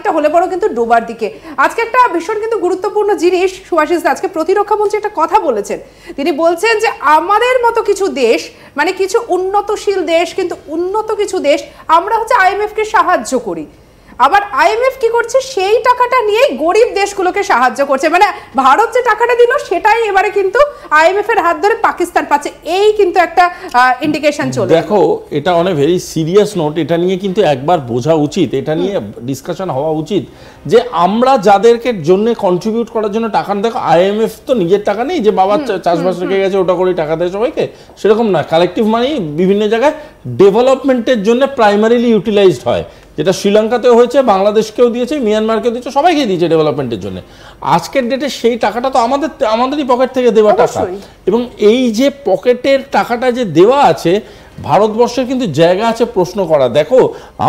অনেকটা হলে বড় কিন্তু ডোবার দিকে। আজকে একটা ভীষণ কিন্তু গুরুত্বপূর্ণ জিনিস সুভাষিস দা, আজকে প্রতিরক্ষা মন্ত্রী একটা কথা বলেছেন। তিনি বলছেন যে আমাদের মতো কিছু দেশ, মানে কিছু উন্নতশীল দেশ, কিন্তু উন্নত কিছু দেশ, আমরা হচ্ছে IMF কে সাহায্য করি, আবার IMF কি করছে সেই টাকাটা নিয়ে গরিব দেশগুলোকে সাহায্য করছে। মানে ভারত যে টাকাটা দিল সেটাই এবারে কিন্তু IMF এর হাত ধরে পাকিস্তান পাচ্ছে, এই কিন্তু একটা ইন্ডিকেশন চলে। দেখো, এটা অনেক ভেরি সিরিয়াস নোট, এটা নিয়ে কিন্তু একবার বোঝা উচিত, এটা নিয়ে ডিসকাশন হওয়া উচিত যে আমরা যাদেরকে জন্য কন্ট্রিবিউট করার জন্য টাকা, দেখো IMF তো নিজের টাকা নেই যে বাবার চাষবাস রেখে গেছে ওটা করে টাকা দেয় সবাইকে, সেরকম না। কালেকটিভ মানি বিভিন্ন জায়গায় ডেভেলপমেন্টের জন্য প্রাইমারিলি ইউটিলাইজড হয়, যেটা শ্রীলঙ্কাতেও হয়েছে, বাংলাদেশকেও দিয়েছে, মিয়ানমারকেও দিয়েছে, সবাইকে দিয়েছে ডেভেলপমেন্টের জন্য। আজকের ডেটে সেই টাকাটা তো আমাদেরই পকেট থেকে দেওয়া টাকা, এবং এই যে পকেটের টাকাটা যে দেওয়া আছে, ভারতবর্ষের কিন্তু জায়গা আছে প্রশ্ন করা। দেখো,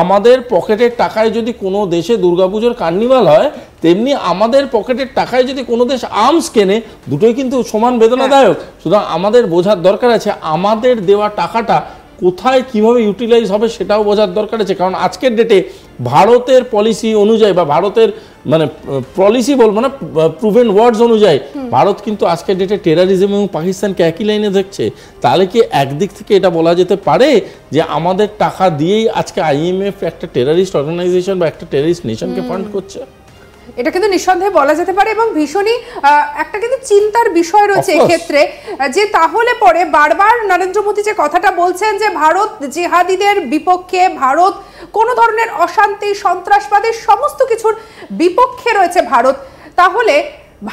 আমাদের পকেটের টাকায় যদি কোনো দেশে দুর্গাপুজোর কার্নিভাল হয়, তেমনি আমাদের পকেটের টাকায় যদি কোনো দেশ আর্মস কেনে, দুটোই কিন্তু সমান বেদনাদায়ক। সুতরাং আমাদের বোঝার দরকার আছে আমাদের দেওয়া টাকাটা কোথায় কিভাবে ইউটিলাইজ হবে সেটাও বোঝার দরকার আছে। কারণ আজকের ডেটে ভারতের পলিসি অনুযায়ী বা ভারতের মানে পলিসি বলবো না, প্রুভেন ওয়ার্ডস অনুযায়ী ভারত কিন্তু আজকের ডেটে টেরারিজম এবং পাকিস্তানকে একই লাইনে দেখছে। তাহলে কি একদিক থেকে এটা বলা যেতে পারে যে আমাদের টাকা দিয়েই আজকে IMF একটা টেরারিস্ট অর্গানাইজেশন বা একটা টেরারিস্ট নেশনকে ফান্ড করছে? এটা কিন্তু নিঃসন্দেহে বলা যেতে পারে, এবং ভীষণই একটা কিন্তু চিন্তার বিষয় রয়েছে এক্ষেত্রে, যে তাহলে পরে বারবার নরেন্দ্র মোদী যে কথাটা বলছেন যে ভারত জিহাদিদের বিপক্ষে, ভারত কোনো ধরনের অশান্তি সন্ত্রাসবাদের সমস্ত কিছুর বিপক্ষে রয়েছে ভারত, তাহলে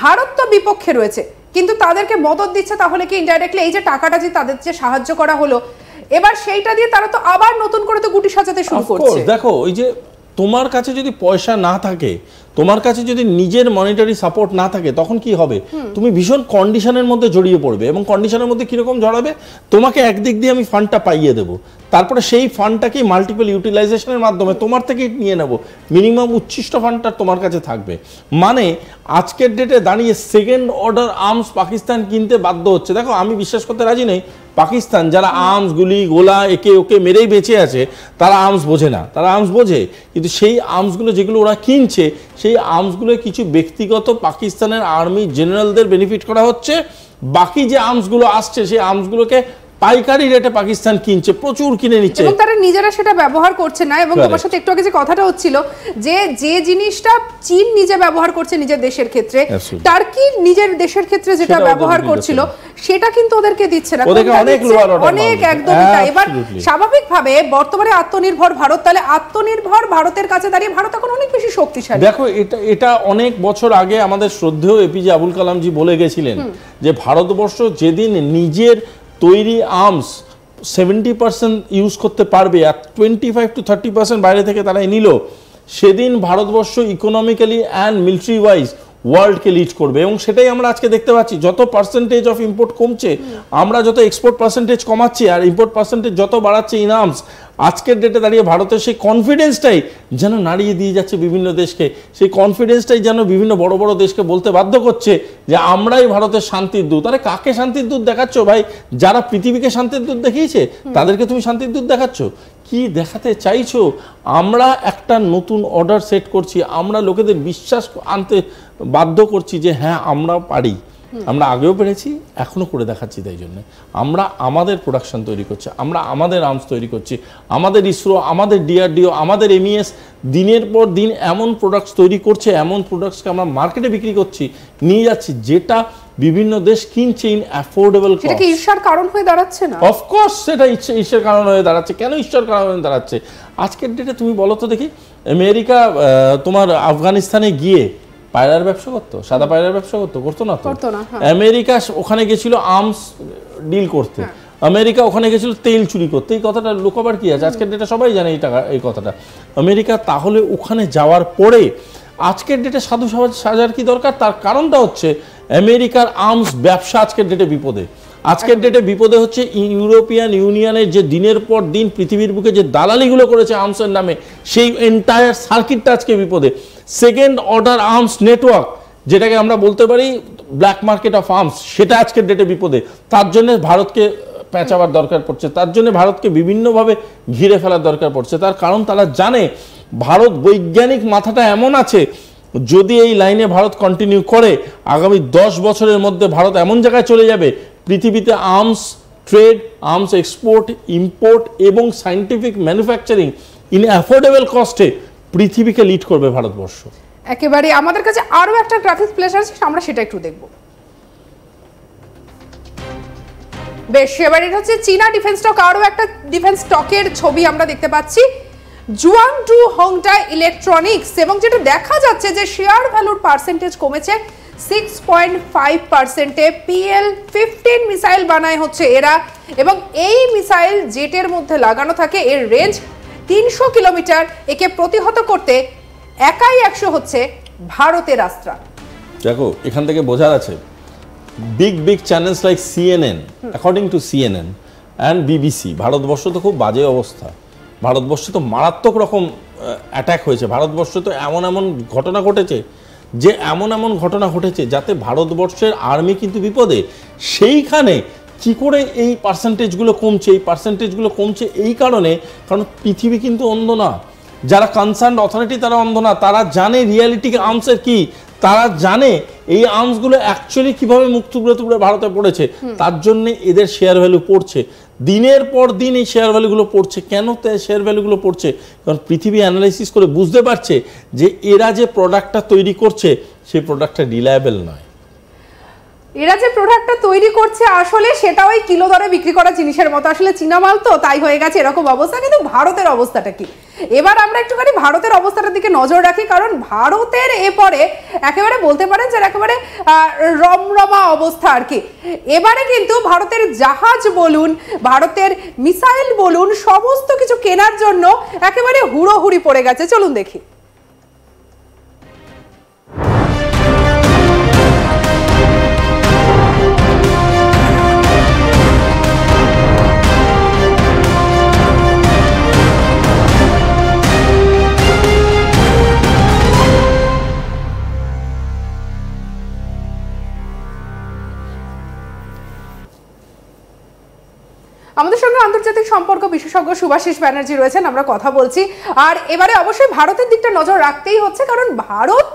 ভারত তো বিপক্ষে রয়েছে কিন্তু তাদেরকে মদত দিচ্ছে, তাহলে কি ইনডাইরেক্টলি এই যে টাকাটা যে তাদের যে সাহায্য করা হলো, এবার সেইটা দিয়ে তারা তো আবার নতুন করে তো গুটি সাজাতে শুরু করছে। দেখো, ওই যে তোমার কাছে যদি পয়সা না থাকে, তোমার কাছে যদি নিজের মনিটারি সাপোর্ট না থাকে, তখন কি হবে? তুমি ভীষণ কন্ডিশনের মধ্যে জড়িয়ে পড়বে, এবং কন্ডিশনের মধ্যে কিরকম জড়াবে? তোমাকে একদিক দিয়ে আমি ফান্ডটা পাইয়ে দেবো, তারপরে সেই ফান্ডটাকে মাল্টিপল ইউটিলাইজেশনের মাধ্যমে তোমার থেকে নিয়ে নেব, মিনিমাম উচ্ছিষ্ট ফান্ডটা তোমার কাছে থাকবে। মানে আজকের ডেটে দাঁড়িয়ে সেকেন্ড অর্ডার আর্মস পাকিস্তান কিনতে বাধ্য হচ্ছে। দেখো, আমি বিশ্বাস করতে রাজি নই পাকিস্তান যারা আর্মস গুলি গোলা একে ওকে মেরেই বেঁচে আছে, তারা আর্মস বোঝে না। তারা আর্মস বোঝে, কিন্তু সেই আর্মসগুলো যেগুলো ওরা কিনছে, সেই আর্মসগুলো কিছু ব্যক্তিগত পাকিস্তানের আর্মি জেনারেলদের বেনিফিট করা হচ্ছে। বাকি যে আর্মসগুলো আসছে, সেই আর্মসগুলোকে পাইকারি রেটে পাকিস্তান কিনছে, প্রচুর কিনে নিচ্ছে, এবং তারা নিজেরা সেটা ব্যবহার করছে না। এবং তোমার সাথে একটু আগে যে কথাটা হচ্ছিল যে যে জিনিসটা চীন নিজে ব্যবহার করছে নিজের দেশের ক্ষেত্রে, টার্কি নিজের দেশের ক্ষেত্রে যেটা ব্যবহার করছিল সেটা কিন্তু ওদেরকে দিচ্ছে না, অনেক একদমই তাই। এবার স্বাভাবিকভাবে বর্তমানে আত্মনির্ভর ভারত, তাহলে আত্মনির্ভর ভারতের কাছে দাঁড়িয়ে ভারত এখন অনেক বেশি শক্তিশালী। দেখো, এটা অনেক বছর আগে আমাদের শ্রদ্ধেয় APJ আবুল কালাম জি বলে গেছিলেন যে ভারতবর্ষ যেদিন নিজের তৈরি আর্মস 70% ইউজ করতে পারবে আর 25 to 30% বাইরে থেকে তারা নিল, সেদিন Bharatvarsha economically and military wise ওয়ার্ল্ডকে লিড করবে। এবং সেটাই আমরা আজকে দেখতে পাচ্ছি, যত পার্সেন্টেজ অফ ইম্পোর্ট কমছে, আমরা যত এক্সপোর্ট পার্সেন্টেজ কমাচ্ছি আর ইম্পোর্ট পার্সেন্টেজ যত বাড়াচ্ছে ইন আর্মস, আজকের ডেটে দাঁড়িয়ে ভারতের সেই কনফিডেন্সটাই যেন নাড়িয়ে দিয়ে যাচ্ছে বিভিন্ন দেশকে। সেই কনফিডেন্সটাই যেন বিভিন্ন বড় বড় দেশকে বলতে বাধ্য করছে যে আমরাই ভারতের শান্তির দূত। আরে কাকে শান্তির দূত দেখাচ্ছ ভাই? যারা পৃথিবীকে শান্তির দূত দেখিয়েছে তাদেরকে তুমি শান্তির দূত দেখাচ্ছ? কি দেখাতে চাইছো? আমরা একটা নতুন অর্ডার সেট করছি, আমরা লোকেদের বিশ্বাস আনতে বাধ্য করছি যে হ্যাঁ আমরা পারি, আমরা আগেও পেরেছি, এখনো করে দেখাচ্ছি। তাই জন্য আমরা আমাদের প্রোডাকশন তৈরি করছি, আমরা আমাদের আর্মস তৈরি করছি, আমাদের ইসরো, আমাদের DRDO, আমাদের MES দিনের পর দিন এমন প্রোডাক্টস তৈরি করছে, এমন প্রোডাক্টসকে আমরা মার্কেটে বিক্রি করছি, নিয়ে যাচ্ছি, যেটা বিভিন্ন দেশ কিনছে ইন অ্যাফোর্ডেবল কস্ট। এটা কি ঈর্ষার কারণ হয়ে দাঁড়াচ্ছে না? অফকোর্স সেটা ঈর্ষার কারণ হয়ে দাঁড়াচ্ছে। কেন ঈর্ষার কারণ হয়ে দাঁড়াচ্ছে? আজকের ডেটে তুমি বলো তো দেখি, আমেরিকা তোমার আফগানিস্তানে গিয়ে পায়রার ব্যবসা করতো, সাদা পায়রার ব্যবসা করতো না তো? আমেরিকা ওখানে গেছিল আর্মস ডিল করতে, আমেরিকা ওখানে গেছিল তেল চুরি করতে। এই কথাটা লোকাবার কি আছে? আজকের ডেটে সবাই জানে এই কথাটা। আমেরিকা তাহলে ওখানে যাওয়ার পরে আজকের ডেটে সাধু সাজার কি দরকার? তার কারণটা হচ্ছে আমেরিকার আর্মস ব্যবসা আজকের ডেটে বিপদে। আজকের ডেটে বিপদে হচ্ছে ইউরোপিয়ান ইউনিয়নের যে দিনের পর দিন পৃথিবীর বুকে যে দালালিগুলো করেছে আর্মসের নামে, সেই এন্টায়ার সার্কিটটা আজকে বিপদে। সেকেন্ড অর্ডার আর্মস নেটওয়ার্ক, যেটাকে আমরা বলতে পারি ব্ল্যাক মার্কেট অফ আর্মস, সেটা আজকের ডেটে বিপদে। তার জন্য ভারতকে পেঁচাবার দরকার পড়ছে, তার জন্য ভারতকে বিভিন্নভাবে ঘিরে ফেলার দরকার পড়ছে। তার কারণ তারা জানে ভারত বৈজ্ঞানিক মাথাটা এমন আছে, যদি এই লাইনে ভারত কন্টিনিউ করে আগামী 10 বছরের মধ্যে ভারত এমন জায়গায় চলে যাবে, পৃথিবীতে arms trade, arms export, import এবং সায়েন্টিফিক ম্যানুফ্যাকচারিং ইন অ্যাফোর্ডেবল কস্টে পৃথিবীকে লিড করবে ভারতবর্ষ। একেবারে আমাদের কাছে আরো একটা গ্রাফিক্স প্লেস আছে, আমরা সেটা একটু দেখব। বেশ, এবার এটা হচ্ছে চীনা ডিফেন্স স্টক, আরো একটা ডিফেন্স স্টকের ছবি আমরা দেখতে পাচ্ছি, জুয়াংডু হংডা ইলেকট্রনিক্স, এবং যেটা দেখা যাচ্ছে যে শেয়ার ভ্যালুর পার্সেন্টেজ কমেছে 6.5%-এ। PL-15 মিসাইল বানায় হচ্ছে এরা, এবং এই মিসাইল জেটের মধ্যে লাগানো থাকে, এর রেঞ্জ 300 কিলোমিটার। একে প্রতিহত করতে একাই 100 হচ্ছে ভারতের অস্ত্র। দেখো এখান থেকে বোঝা যাচ্ছে big channels like CNN, according to CNN and BBC, Bharatvarsha তো খুব বাজে অবস্থা, ভারতবর্ষে তো মারাত্মক রকম অ্যাটাক হয়েছে, ভারতবর্ষে তো এমন ঘটনা ঘটেছে যে এমন ঘটনা ঘটেছে যাতে ভারতবর্ষের আর্মি কিন্তু বিপদে। সেইখানে কি করে এই পার্সেন্টেজগুলো কমছে, এই কারণ পৃথিবী কিন্তু অন্ধ না, যারা কনসার্ন অথরিটি তারা অন্ধ না, তারা জানে রিয়ালিটি আর্মসের কি, তারা জানে এই আর্মসগুলো অ্যাকচুয়ালি কিভাবে মুখ থুবড়ে ভারতে পড়েছে, তার জন্য এদের শেয়ার ভ্যালু পড়ছে, দিনের পর দিন এই শেয়ার ভ্যালুগুলো পড়ছে। কেন শেয়ার ভ্যালুগুলো পড়ছে? কারণ পৃথিবী অ্যানালাইসিস করে বুঝতে পারছে যে এরা যে প্রোডাক্টটা তৈরি করছে সেই প্রোডাক্টটা রিলায়েবল নয়। এরা যে প্রোডাক্টটা তৈরি করছে আসলে সেটা ওই কিলো দরে বিক্রি করা জিনিসের মতো, আসলে চীনা মাল তো তাই হয়ে গেছে এরকম অবস্থা। কিন্তু ভারতের অবস্থাটা কি? এবার আমরা একটুখানি ভারতের অবস্থাটার দিকে নজর রাখি, কারণ ভারতের এরপরে একেবারে বলতে পারেন যে একেবারে রমরমা অবস্থা আর কি। এবারে কিন্তু ভারতের জাহাজ বলুন, ভারতের মিসাইল বলুন, সমস্ত কিছু কেনার জন্য একেবারে হুড়োহুড়ি পড়ে গেছে। চলুন দেখি। আমাদের সঙ্গে আন্তর্জাতিক সম্পর্ক বিশেষজ্ঞ শুভাশিস ব্যানার্জি রয়েছেন, আমরা কথা বলছি। আর এবারে অবশ্যই ভারতের দিকটা নজর রাখতেই হচ্ছে, কারণ ভারত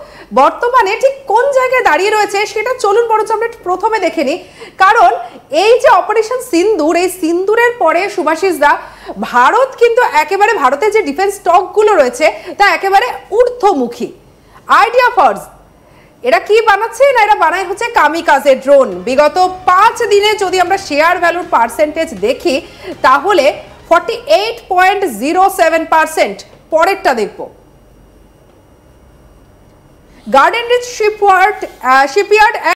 বর্তমানে ঠিক কোন জায়গায় দাঁড়িয়ে রয়েছে সেটা চলুন বরঞ্চ আমরা প্রথমে দেখে নিই। কারণ এই যে অপারেশন সিন্দুর, এই সিন্দুরের পরে শুভাশিস দা, ভারত কিন্তু একেবারে ভারতের যে ডিফেন্স স্টকগুলো রয়েছে তা একেবারে ঊর্ধ্বমুখী। আইডিয়া ফর্স এরা কি বানাচ্ছে না, এরা বানায় হচ্ছে কামিকাজে ড্রোন। বিগত 5 দিনে যদি আমরা শেয়ার ভ্যালুর পার্সেন্টেজ দেখি তাহলে 48.07%। পরেরটা দেখব, গার্ডেন রিচ শিপইয়ার্ড